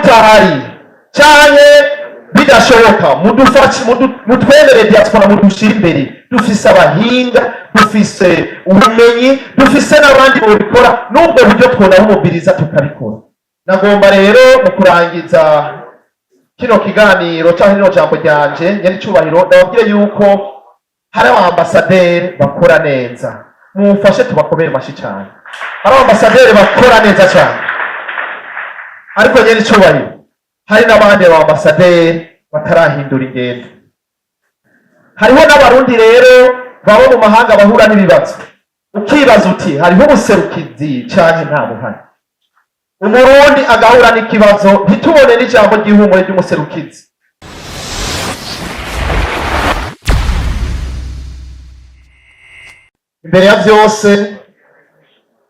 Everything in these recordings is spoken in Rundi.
mutahari cyane bidashoboka mutwemere diaspora mudushira imbere dufise abahinga dufise ubumenyi dufise n'abandi bobikora nubwo buryo twonabumubiriza tukabikora. Nagomba rero mu kurangiza kino kiganiro cyangwa rino jambo ryanje nyene cyubahiro ndababwire yuko hari abambasaderi bakora neza, mumfashe tubakomere mashi cyane. Hari abambasaderi bakora neza cyane, ariko nyene cyubahiro hari n'abandi abambasaderi batarahindura ingendo. Hariho n'abarundi rero baba mu mahanga bahura n'ibibazo, ukibaza uti hariho ubuserukizi cyane nta buhari. Umurundi agahura n'ikibazo ntitubone n'ijambo ry'ihumure ry'umuserukizi. Imbere ya byose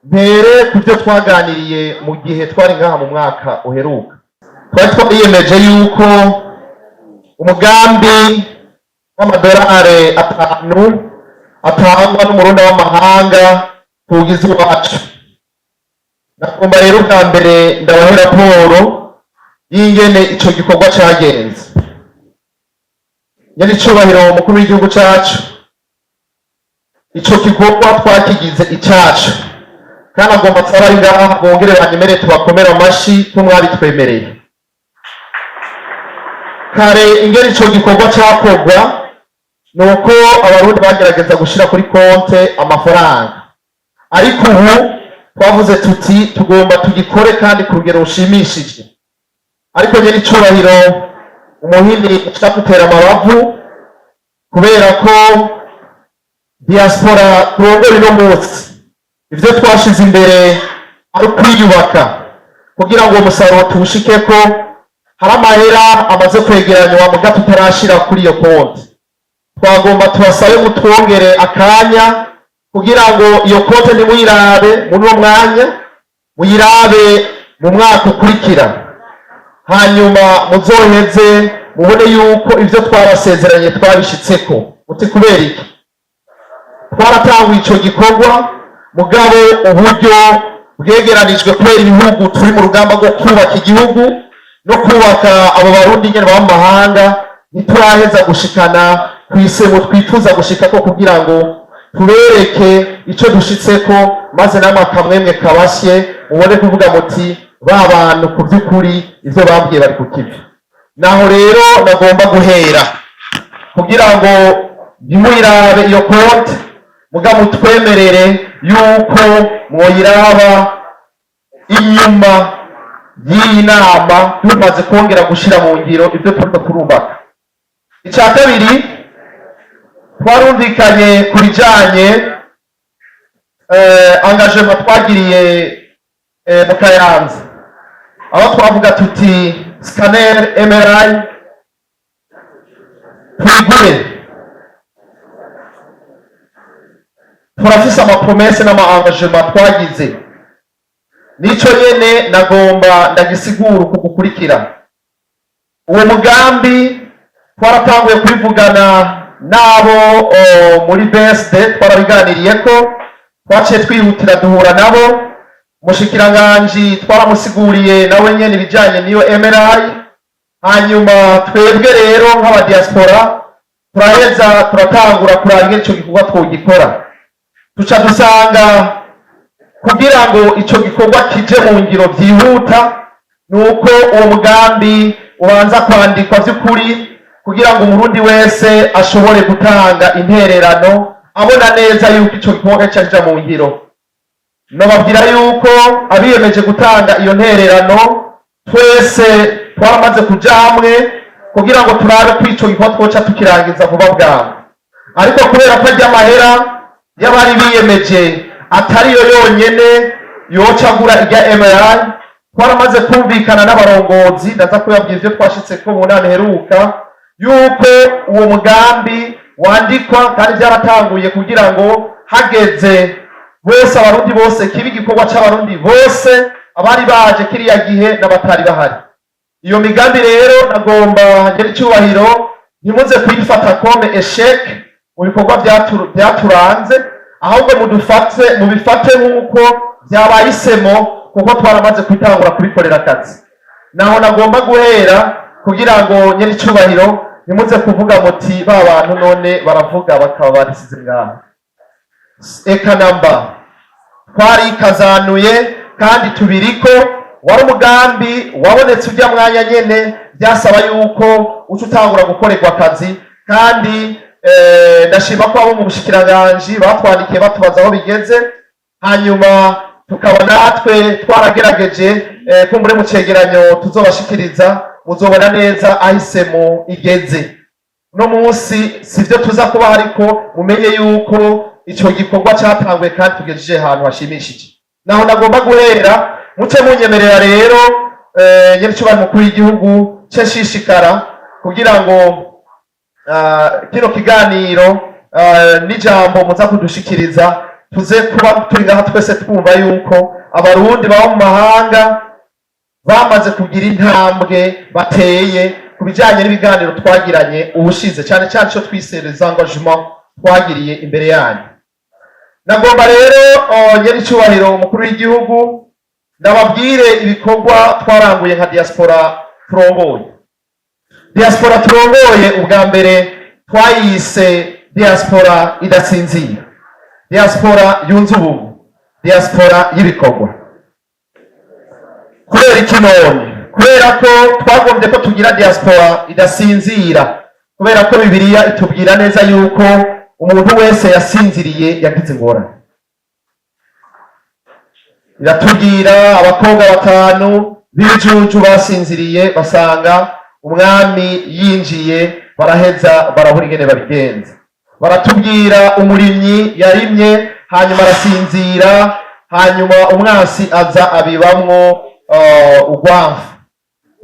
mbere ku byo twaganiriye mu gihe twari ngaha mu mwaka uheruka, twari twiyemeje yuko umugambi w'amadolari 5 atangwa n'umurundi w'amahanga tugize iwacu. Nagomba rero bwa mbere ndabahe raporo y'ingene ico gikorwa cagenze. Nyene icubahiro umukuru w'igihugu cacu, ico gikorwa twakigize icacu, kandi agomba tsabari ngaha bongere banyemere tubakomera amashi tumwari twemereye. Kare ingene ico gikorwa cakorwa nuko abarundi bagerageza gushira kuri konte amafaranga, ariko ubu twavuze tuti tugomba tugikore kandi ku rugero rushimishije. Ariko nyene icubahiro umuhini ushakutera amabavu kubera ko diaspora turongora ino munsi ivyo twashize imbere ari kwiyubaka kugira ngo umusaruro tuwushikeko. Hari amahera amaze kwegeranywa muga tutarashira kuri iyo konti, twagomba tubasabe mutwongere akanya kugira ngo iyo konti nimuyirabe muri uwo mwanya, muyirabe mu mwaka ukurikira, hanyuma muzoheze mubone yuko ivyo twarasezeranye twabishitseko. Uti kubera iki? Twaratanguye ico gikorwa mugabo uburyo bwegeranijwe kubera ibihugu turi mu rugamba rwo kubaka igihugu no kubaka abo barundi nyene baba mu mahanga, ntituraheza gushikana kw'isemo twifuza gushikako kugira ngo tubereke ico dushitseko, maze namwe akamwemwe kabasye mubone kuvuga muti ba bantu ku by'ukuri ivyo babwiye bari ku kivi. Naho rero nagomba guhera kugira ngo ntimuyirabe iyo konti muga mutwemerere yuko mwoyiraba inyuma y'iyi nama tumaze kongera gushira mu ngiro ivyo turiko turubaka. Ica kabiri twarumvikanye ku bijanye engagement twagiriye mu Kayanza, aho twavuga tuti scanner MRI twigure. Turafise amapromese n'ama-engagement twagize, nico nyene nagomba ndagisigura uku gukurikira. Uwo mugambi twaratanguye kubivugana nabo muri BSD, twarabiganiriyeko, twaciye twihutira duhura nabo. Mushikiranganje twaramusiguriye nawe nyene ibijanye niyo MRI, hanyuma twebwe rero nk'aba diaspora turaheza turatangura kuranga ico gikorwa twogikora. Tuca dusanga kugira ngo ico gikorwa kije mu ngiro vyihuta nuko uwo mugambi ubanza kwandikwa vy'ukuri kugira ngo umurundi wese ashobore gutanga intererano abona neza yuko ico gikorwa caja mu ngiro. Nobabwira yuko abiyemeje gutanga iyo ntererano twese twaramaze kuja hamwe kugira ngo turabe ko ico gikorwa twoca tukirangiza vuba bwawe. Ariko kubera ko ry'amahera y'abari biyemeje atari yo yonyene yoca gura irya MRI, twaramaze kumvikana n'abarongozi ndaza kubabwira ivyo twashitseko mu nama heruka yuko uwo mugambi wandikwa kandi byaratanguye kugira ngo hageze bose abarundi bose kibi gikorwa c'abarundi bose abari baje kiriya gihe n'abatari bahari. Iyo migambi rero nagomba ngeri cyubahiro ntimuze kuyifata kome eshek mu bikorwa byaturanze, ahubwo mubifate nk'uko byabaye isemo kuko twaramaze kwitangura kubikorera akazi. naho nagomba guhera kugira ngo nyene icubahiro nimuze kuvuga muti ba bantu none baravuga bakaba barisize ngaho. Eka namba twarikazanuye kandi tubiriko, wari umugambi wabonetse ujya mwanya nyene, byasaba yuko uca utangura gukorerwa akazi, kandi ndashima ko abo mu bushikiranganji batwandikiye batubaza aho bigeze, hanyuma tukaba natwe twaragerageje kumbure mu cegeranyo tuzobashikiriza muzobona neza ahisemo igeze. No munsi sivyo tuza kuba, ariko mumenye yuko ico gikorwa catanguye kandi tugejeje ahantu hashimishije. Naho nagomba guhera muce munyemerera rero nyene cyo bari mukuru w'igihugu ceshishikara kugira ngo kino kiganiro n'ijambo muza kudushikiriza tuze kuba turi ngaha twese twumva yuko abarundi baba mu mahanga bamaze kugira intambwe bateye ku bijanye n'ibiganiro twagiranye ubushize, cyane cyane cyo twisereza engagement twagiriye imbere yanyu. Nagomba rero nyeri cyubahiro umukuru w'igihugu ndababwire ibikorwa twaranguye nka diaspora turongoye. Diaspora turongoye ubwa mbere twayise diaspora idasinzira, diaspora yunze ubumwe, diaspora y'ibikorwa. Kubera iki none? Kubera ko twagombye ko tugira diaspora idasinzira, kubera ko Bibiliya itubwira neza yuko umuntu wese yasinziriye yagize ingorane. Iratubwira abakobwa 5 b'ibijuju basinziriye basanga umwami yinjiye, baraheza barabura ingene babigenza. Baratubwira umurimyi yarimye hanyuma arasinzira, hanyuma umwasi aza abibamwo ugwamfu.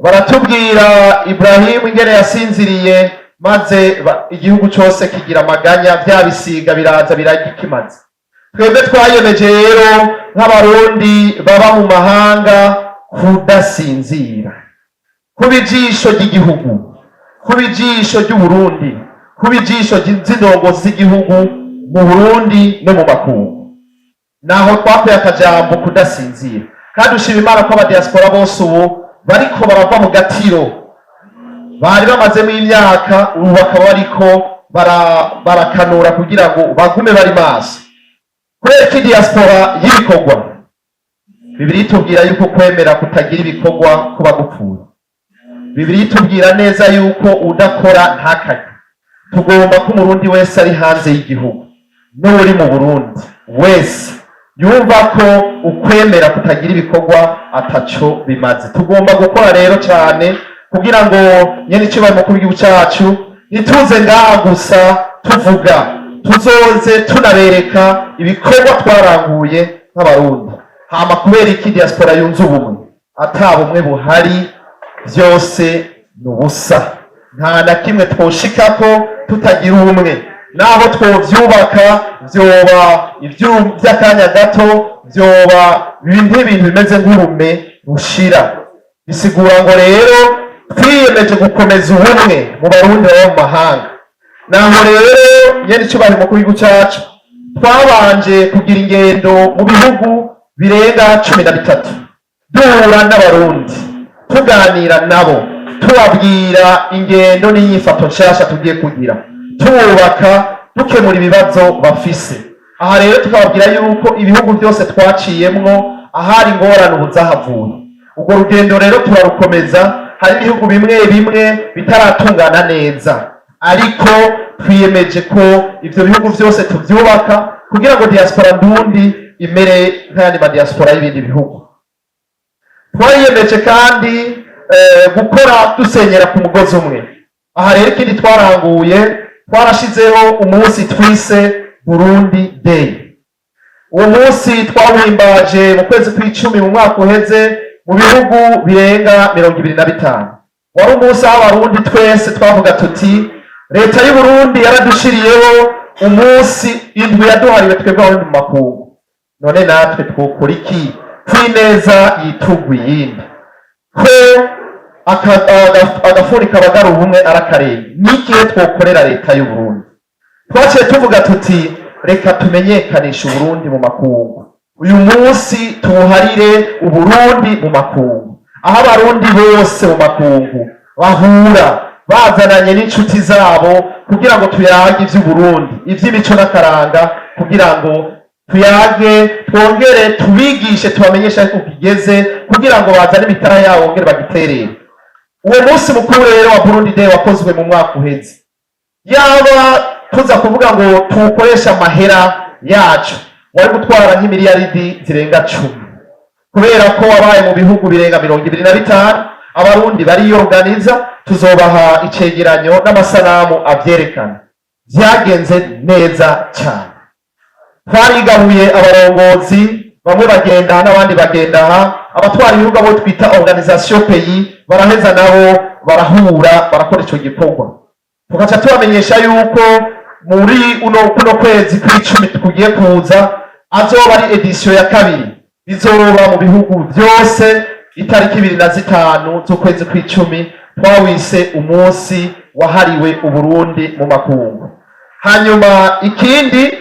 Baratubwira Ibrahimu ingene yasinziriye maze igihugu cyose kigira amaganya, byabisiga biraza biragikimaze. Twebwe twayemeje rero nk'abarundi baba mu mahanga kudasinzira, kuba ijisho ry'igihugu, kuba ijisho ry'Uburundi, kuba ijisho z'indongozi z'igihugu mu Burundi no mu makungu. Naho twakuye akajambo kudasinzira, kandi ushima Imana ko abadiaspora bose ubu bariko barava mu gatiro bari bamazemo imyaka, ubu bakaba bariko barakanura kugira ngo bagume bari maso. Kubera ko diaspora y'ibikorwa, Bibiliya itubwira yuko kwemera kutagira ibikorwa kuba gupfuye. Bibiliya itubwira neza yuko udakora ntakarye. Tugomba ko umurundi wese ari hanze y'igihugu n'uri mu Burundi wese yumva ko ukwemera kutagira ibikorwa ataco bimaze. Tugomba gukora rero cyane kugira ngo nyene icyo mukuru w'igihugu cyacu nituze ngaha gusa tuvuga, tuzoze tunabereka ibikorwa twaranguye nk'abarundi. Hama kubera iki diaspora yunze ubumwe, ata bumwe buhari, byose nubusa. Nta na kimwe twoshikako tutagira ubumwe. Naho twovyubaka vyoba ivy'akanya gato, vyoba ibintu bimeze nk'urume rushira. Bisigura ngo rero twiyemeje gukomeza ubumwe mu barundi baba mu mahanga. Naho rero nyene icyo bari mukuru w'igihugu cyacu twabanje kugira ingendo mu bihugu birenga 13 duhura n'abarundi, tuganira nabo, tubabwira ingendo n'inyifato nshasha tugiye kugira, tububaka, dukemura ibibazo bafise. Aha rero tukababwira yuko ibihugu byose twaciyemwo ahari ingorane ubu zahavuye. Ubwo rugendo rero turarukomeza. Hari ibihugu bimwe bimwe bitaratungana neza, ariko twiyemeje ko ivyo bihugu byose tuvyubaka kugira ngo diaspora ndundi imere nk'ayandi ma diaspora y'ibindi bihugu. Twiyemeje kandi gukora dusenyera ku mugozi umwe. Aha rero ikindi twaranguye, twarashizeho umunsi twise Burundi Day. Uwo munsi twawimbaje mu kwezi kw'icumi mu mwaka uheze mu bihugu birenga 25. Wari umunsi aho abarundi twese twavuga tuti leta y'u Burundi yaradushiriyeho umunsi indwi yaduhariwe twebwe abarundi mu makungu. None natwe twokora iki kwineza yitugwa iyindi, ko agafuni kabagara ubumwe arakarenga? N'igihe twokorera leta y'u Burundi twaciye tuvuga tuti reka tumenyekanisha Uburundi mu makungu. Uyu munsi tuwuharire Uburundi mu makungu. aho abarundi bose mu makungu bahura bazananye n'inshuti zabo kugira ngo tuyage ivy'Uburundi, ivy'imico n'akaranga, kugira ngo tuyage twongere tubigishe tubamenyesha ariko kigeze kugira ngo bazane imitara yabo bongere bagiterere. Uwo munsi mukuru rero wa Burundi Day wakozwe mu mwaka uheze, yaba tuza kuvuga ngo tukoresha amahera yacu wari gutwara nk'imiliyaridi zirenga 10, kubera ko wabaye mu bihugu birenga 25, abarundi bariyorganiza, tuzobaha icegeranyo n'amasanamu avyerekana. Vyagenze neza cyane, twarigabuye abarongozi, bamwe bagenda n'abandi bagenda aha, abatwara ibihugu abo twita organisation pays baraheza nabo barahura barakora ico gikorwa, tugaca tubamenyesha yuko muri kuno kwezi kw'icumi tugiye kuza azoba ari edition ya kabiri, bizoba mu bihugu byose itariki 25 z'ukwezi kw'icumi, twawise umunsi wahariwe Uburundi mu makungu. Hanyuma ikindi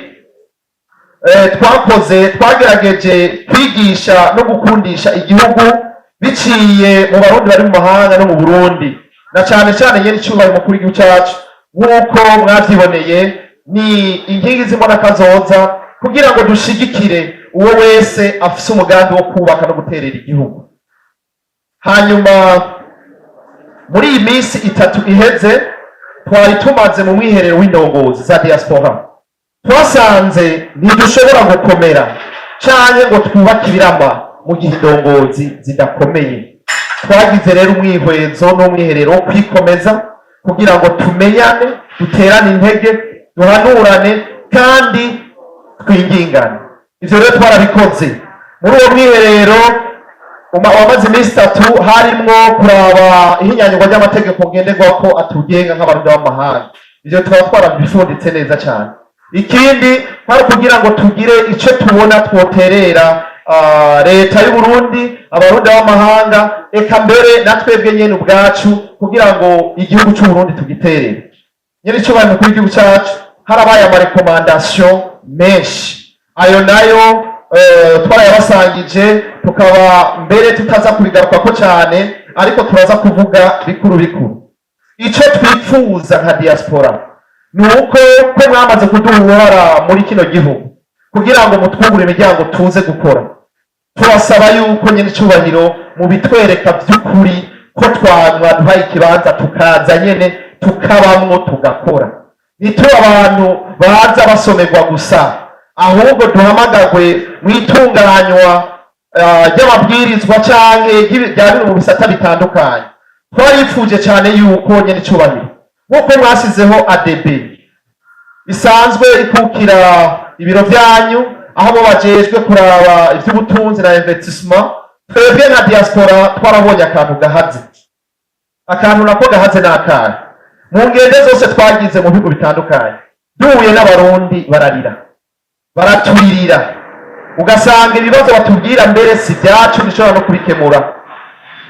twakoze, twagerageje kwigisha no gukundisha igihugu biciye mu barundi bari mu mahanga no mu Burundi, na cyane cyane nyene icyubahiro mukuru w'igihugu cyacu nk'uko mwavyiboneye, ni inkingi z'imbonakazoza kugira ngo dushigikire uwo wese afise umugambi wo kubaka no guterera igihugu. Hanyuma muri iyi minsi 3 iheze twari tumaze mu mwiherero w'indongozi za diaspora, twasanze ntidushobora gukomera canke ngo twubake ibirama mu gihe indongozi zidakomeye. Twagize rero umwihwezo n'umwiherero wo kwikomeza kugira ngo tumenyane, duterane intege, duhanurane kandi twingingane. Ivyo rero twarabikoze. Muri uwo mwiherero wamaze iminsi 3 harimwo kuraba ihinyanyurwa ry'amategeko ngenderwako atugenga nk'abarundi b'amahanga. Ivyo tukaba twarabifunditse neza cyane. Ikindi kwari kugira ngo tugire ico tubona twoterera leta y'u Burundi, abarundi b'amahanga, eka mbere natwebwe nyene ubwacu, kugira ngo igihugu cy'u Burundi tugiterere. Nyene cyo bari mukuru w'igihugu cyacu harabaye amarekomandation menshi, ayo nayo twarayabasangije, tukaba mbere tutaza kubigarukako cyane, ariko turaza kuvuga bikuru bikuru. Ico twipfuza nka diaspora nuko ko mwamaze kuduhora muri kino gihugu kugira ngo mutwungure imiryango tuze gukora, turasaba yuko nyene cyubahiro mu bitwereka by'ukuri ko twaduhaye ikibanza tukaza nyene tukabamwo tugakora. Nitwe abantu baza basomerwa gusa, ahubwo duhamagagwe mwitunganywa ry'amabwirizwa canke ryari mu bisata bitandukanye. Twarifuje cyane yuko nyene cyubahiro nk'uko mwasizeho ADB isanzwe ikukira ibiro byanyu, aho bo bajejwe kuraba ivy'ubutunzi na investissement, twebwe nka diaspora twarabonye akantu gahaze. Akantu nako gahaze n'akana mu ngende zose twagize mu bihugu bitandukanye, duhuye n'abarundi bararira, baraturirira, ugasanga ibibazo batubwira mbere si byacu, nishobora no kubikemura.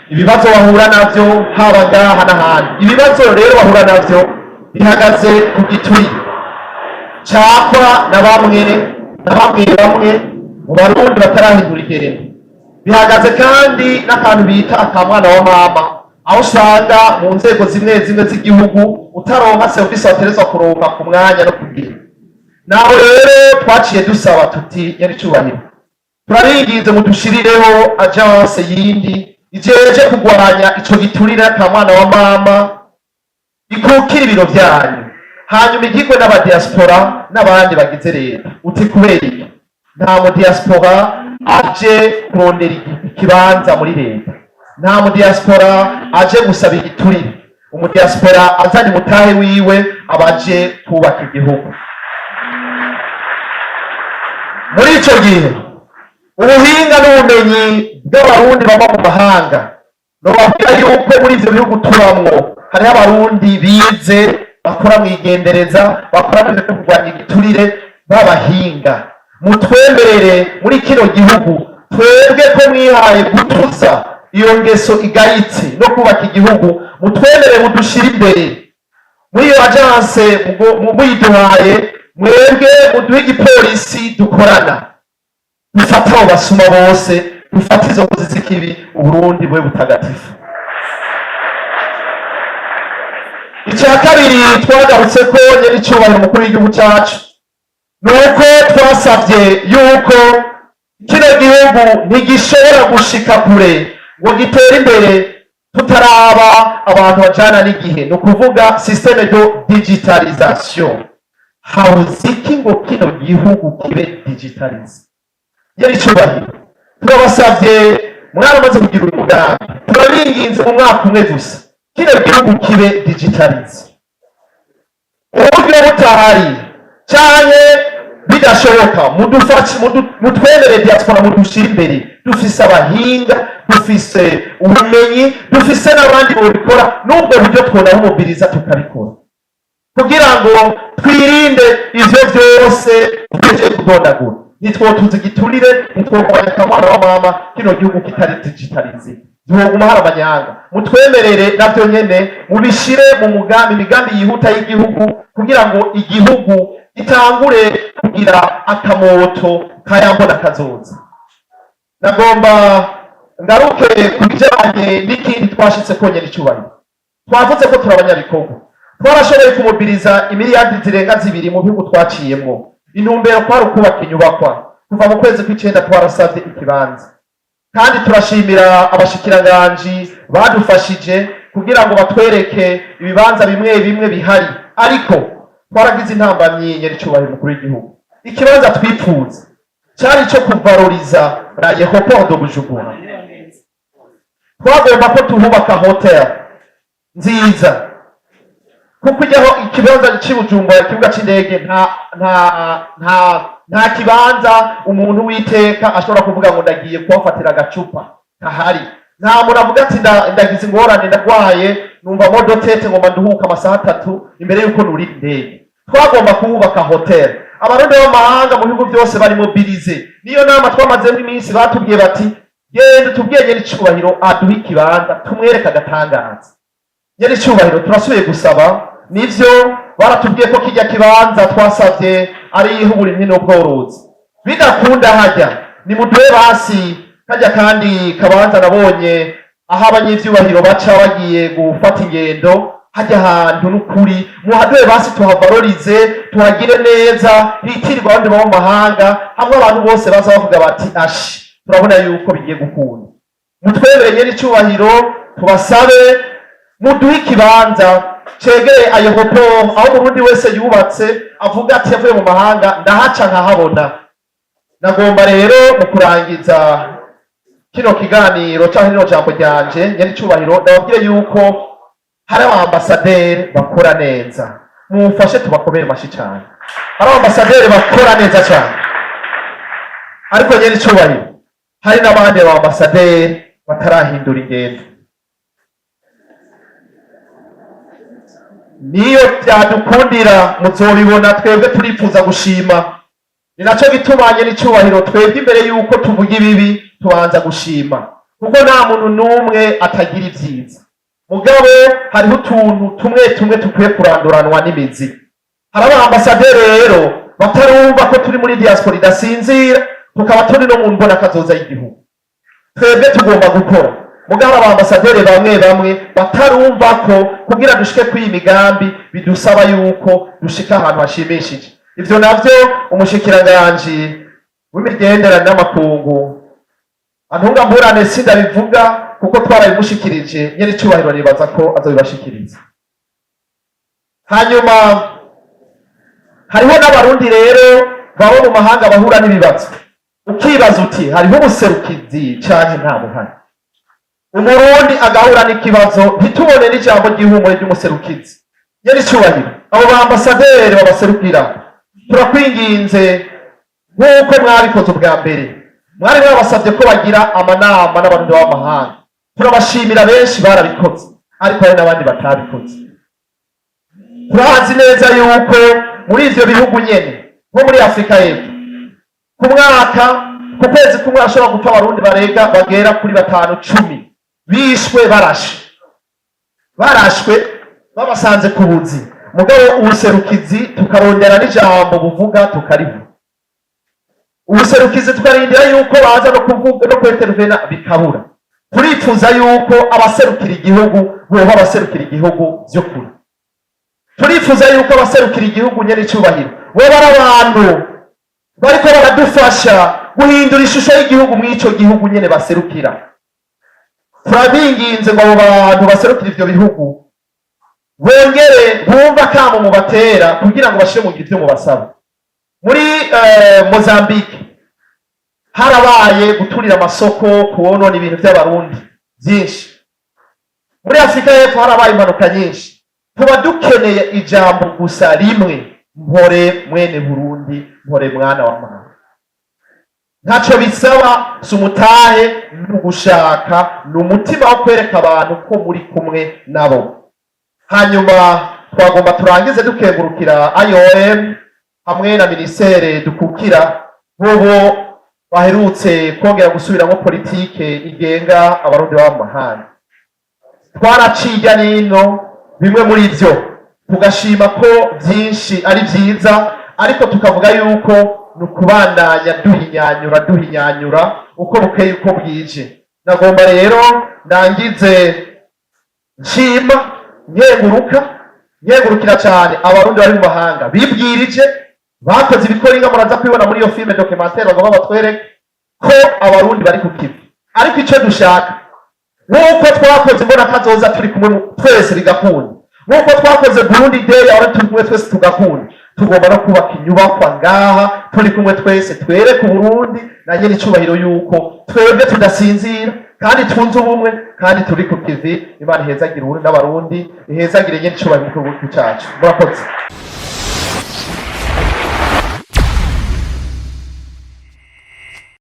Ibibazo bahura navyo haba ngaha n'ahandi, ibibazo rero bahura navyo bihagaze ku gituri cakwa na bamwe mu barundi batarahindura igerero. Bihagaze kandi n'akantu bita akamwana wa mama, aho usanga mu nzego zimwe z'igihugu utaronka service waterezwa kuronka ku mwanya no kugira. Naho rero twaciye dusaba tuti nyari cyubahiro, turaringize mudushirireho agence yindi ijeje kugwanya ico giturira akamwana wa mama, ikukira ibiro byanyu, hanyuma igirwe n'abadiaspora n'abandi bagize leta. Uti kubera iki? Nta mu diaspora aje kurondera ikibanza muri leta, nta mu diaspora aje gusaba igiturire. Umudiaspora azanye mutahe wiwe abaje kubaka igihugu. Muri ico gihe ubuhinga n'ubumenyi bw'abarundi baba mu mahanga, nobabwira yuko muri ivyo bihugu tubamwo hariho abarundi bize, bakora mwigendereza, bakora mu byo kurwanya igiturire b'abahinga. Mutwemerere muri kino gihugu, twebwe ko mwihaye gutuza iyo ngeso igayitse no kubaka igihugu, mutwemerere mudushira imbere muri iyo agence muyiduhaye, mwebwe muduhe igipolisi dukorana, dufata abo basuma bose dufate izo nkozi z'ikibi uburundi bwe butagatifu. Icya kabiri twagarutse ko nyiri cyubahiro umukuru w'igihugu cyacu nuko twasabye yuko kino gihugu ntigishobora gushika kure ngo gitere imbere tutaraba abantu bajana n'igihe, ni ukuvuga systeme de digitalisation. Hawuziki ngo kino gihugu kibe digitalize. Nyiri cyubahiro turabasabye, mwaramaze kugira umugambi, turabinginze mu mwaka umwe gusa kino gihugu kibe digitalize. Uburyo butahari cyane bidashoboka, mutwemere diaspora, mudushire imbere. Dufise abahinga, dufise ubumenyi, dufise n'abandi bobikora, n'ubwo buryo twonabumubiriza tukabikora kugira ngo twirinde ivyo vyose tuje kudondagura. Nitwotuza igiturire, nitwokwandika umwana wa mama kino gihugu kitari digitalize, duhoguma hari abanyanga. Mutwemerere navyo nyene mubishire mu mugambi, imigambi yihuta y'igihugu kugira ngo igihugu itangure kugira akamoto kayambona kazoza. Nagomba ngaruke kubijanye n'ikindi twashitse konyene icyubahiro. Twavuze ko turabanyabikorwa, twarashoboye kumubiriza imiliyardi zirenga 2 mu bihugu twaciyemo. Intumbero kwari ukubaka inyubakwa. Kuva mu kwezi kw'icenda twarasavye ikibanza, kandi turashimira abashikiranganji badufashije kugira ngo batwereke ibibanza bimwe bimwe bihari, ariko twaragize intambamyi nyeri cyubahiro umukuru w'igihugu. Ikibanza twipfuza cyari cyo kuvaloriza l'aéroport de Bujumbura. Twagomba ko tuhubaka hotel nziza, kuko ijyaho ikibanza cy'Ibujumbura, ikibuga cy'indege, nta kibanza umuntu witeka ashobora kuvuga ngo ndagiye kuhafatira agacupa kahari. Nta muntu avuga ati ndagize ingorane, ndarwaye, numva modotete ngo manduhuka amasaha 3 imbere yuko nuri indege. Twagomba kuhubaka hotel. Abarundi b'amahanga mu bihugu byose bari mobilize. Niyo nama twamazemo iminsi batubwiye bati genda tubwiye nyiri cyubahiro aduha ikibanza tumwereka agatangaza. Nyiri cyubahiro turasubiye gusaba, nivyo baratubwiye ko kijya kibanza twasavye ari uburimyi n'ubworozi. Bidakunda hajya ni muduhe basi kajya, kandi kabanza nabonye aho abanyivyubahiro baca bagiye gufata ingendo hajya ahantu n'ukuri, muhaduhe basi tuhavalorize, tuhagire neza, hitirirwa abandi bo mu mahanga, hamwe abantu bose baza bavuga bati ashi turabona yuko bigiye gukunda. Mutwebere nyiri cyubahiro, tubasabe muduhe ikibanza cegere aéroport, aho Burundi wese yubatse avuga ati yavuye mu mahanga ndahaca nkahabona. Nagomba rero mu kurangiza kino kiganiro cyangwa ino jambo ryanje nyiri cyubahiro, ndababwire yuko hari abambasaderi bakora neza, mumfashe tubakomere mashi cyane. Hari abambasaderi bakora neza cyane, ariko nyiri cyubahiro hari n'abandi abambasaderi batarahindura ingendo. Niyo byadukundira muzobibona, twebwe turifuza gushima. Ni nacyo gitumanye n'icyubahiro twebwe imbere yuko tuvuga ibibi tubanza gushima, kuko nta muntu n'umwe atagira ibyiza. Mugabo hariho utuntu tumwe tukwiye kuranduranwa n'imizi. Hari abambasaderi rero batarumva ko turi muri diaspora idasinzira, tukaba turi no mu mbona kazoza y'igihugu. Twebwe tugomba gukora. Mugabo abambasaderi bamwe batarumva ko kugira dushike kuri imigambi bidusaba yuko dushika ahantu hashimishije. Ivyo navyo umushikiranganje w'imigenderanire n'amakungu antunga mburane sindabivuga, kuko twarabimushikirije nyiri cyubahiro nibaza ko azobibashikiriza. Hanyuma hariho n'abarundi rero babo mu mahanga bahura n'ibibazo, ukibaza uti hariho ubuserukizi cyane nta buhari. Umurundi agahura n'ikibazo ntitubone n'ijambo ry'ihumure ry'umuserukizi. Nyiri cyubahiro abo bambasaderi babaserukira, turakwinginze nk'uko mwabikoze ubwa mbere, mwari mwabasabye ko bagira amanama n'abarundi b'amahanga. Turabashimira, benshi barabikoze, ariko hari n'abandi batabikoze. Turazi neza yuko muri ivyo bihugu nyene nko muri Afrika y'Epfo ku mwaka, ku kwezi kumwe ashobora gupfa abarundi bagera kuri 5-10 bishwe barashwe babasanze ku buzi. Mugabo ubuserukizi tukarondera n'ijambo buvuga tukarivuga. ubuserukizi tukarindira yuko baza no kuvuga no kwetervena bikabura. Turifuza yuko abaserukira igihugu boba abaserukira igihugu vy'ukuri. Turifuza yuko abaserukira igihugu nyene icubahiro boba ari abantu bariko baradufasha guhindura ishusho y'igihugu mw'ico gihugu nyene baserukira. Turabinginze ngo abo bantu baserukira ivyo bihugu bongere bumva akamo mu batera kugira ngo bashire mu ngiro ivyo mubasaba. Muri Mozambique harabaye guturira amasoko kuonona ibintu by'abarundi byinshi. Muri Afrika y'Epfo harabaye impanuka nyinshi. Tuba dukeneye ijambo gusa rimwe, mpore mwene Burundi, mpore mwana wa mama. Ntaco bisaba sumutahe n'ugushaka n'umutima wo kwereka abantu ko muri kumwe nabo. Hanyuma twagomba turangize dukengurukira IOM hamwe na ministere dukukira bobo baherutse kongera gusubiramo politike igenga abarundi b'amahanga. Twaraciye nino bimwe muri byo tugashima ko byinshi ari byiza, ariko tukavuga yuko nukubandanya duhinyanyura uko bukeye uko bwije. Nagomba rero ndangize nshima nkengurukira cyane abarundi bari mu mahanga bibwirije bakoze ibikoringa muraza kwibona muri iyo filme documentaire bagomba batwereke ko abarundi bari ku kivi. Ariko icyo dushaka nuko twakoze imbona kazoza turi kumwe twese bigakunda, nuko twakoze Burundi Day aho turi kumwe twese tugakunda, tugomba no kubaka inyubakwa ngaha turi kumwe twese twereke Burundi na nyene icubahiro yuko twebwe tudasinzira kandi twunze ubumwe kandi turi ku kivi. Imana ihezagire Uburundi n'abarundi, ihezagire nyene icubahiro mu gihugu cyacu. Murakoze.